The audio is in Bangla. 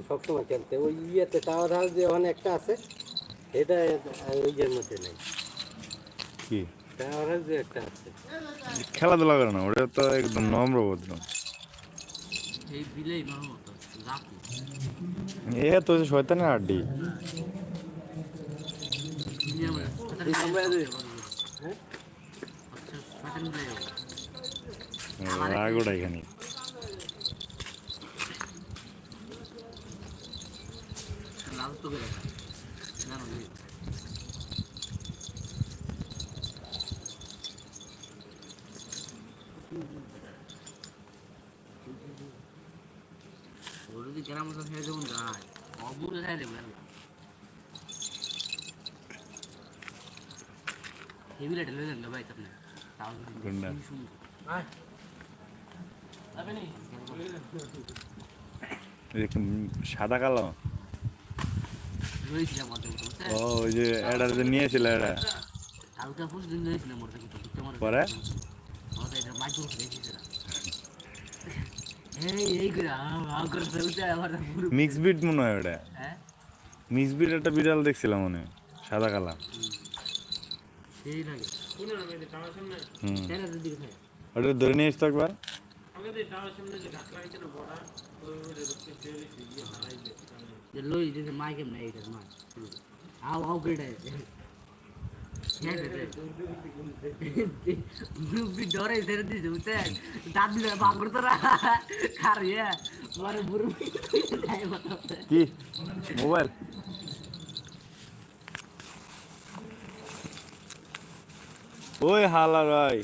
সবসময় খেলতে ওই ইয়েতে টাওয়ার হাউস যে ওখানে একটা আছে এটা ওই ইয়ের মধ্যে নেই কি টাওয়ার হাউস যে একটা আছে খেলাধুলা করে না ওটা তো একদম নম্র ভদ্র এই বিলেই মাহমুদ রাখি এ তো শয়তানের আড্ডি রাগোটা এখানে লাল তো করে না ওর যদি গ্রাম মতো খেয়ে যেমন যায় অবুরে খাই দেবে হেভি রেট লয়ে যান ভাই আপনি তাও গুন্ডা সাদা কালো লইছিলাম মধ্যে ও ওই যে এটা যে নিয়েছিল এটা হালকা ফুস দিন লইছিলাম মধ্যে কিন্তু পরে ওটা এটা মাইক্রো দেখেছিলাম এই করে করে চলতে আমার পুরো মিক্স বিট মনে হয় ওটা হ্যাঁ মিক্স বিট একটা বিড়াল দেখছিলাম মনে হয় সাদা কালা সেই লাগে কোন না মেয়ে টাওয়ার সামনে কেন দিকে থাকে ওটা ধরে নিয়ে এসতো একবার আগে দে টাওয়ার সামনে যে গাছ লাগাইছে না বড়া ওই রক্তে চেয়ে দিয়ে হারাই যায় যে লই যে মাইকে না এইটা মা আও গড়ে ডরে ধরে দিয়েছে বুঝছেন দাঁত দিলে বাপ করতো না খার ইয়ে মারে বুড়ো কি মোবাইল ওই হালা রাই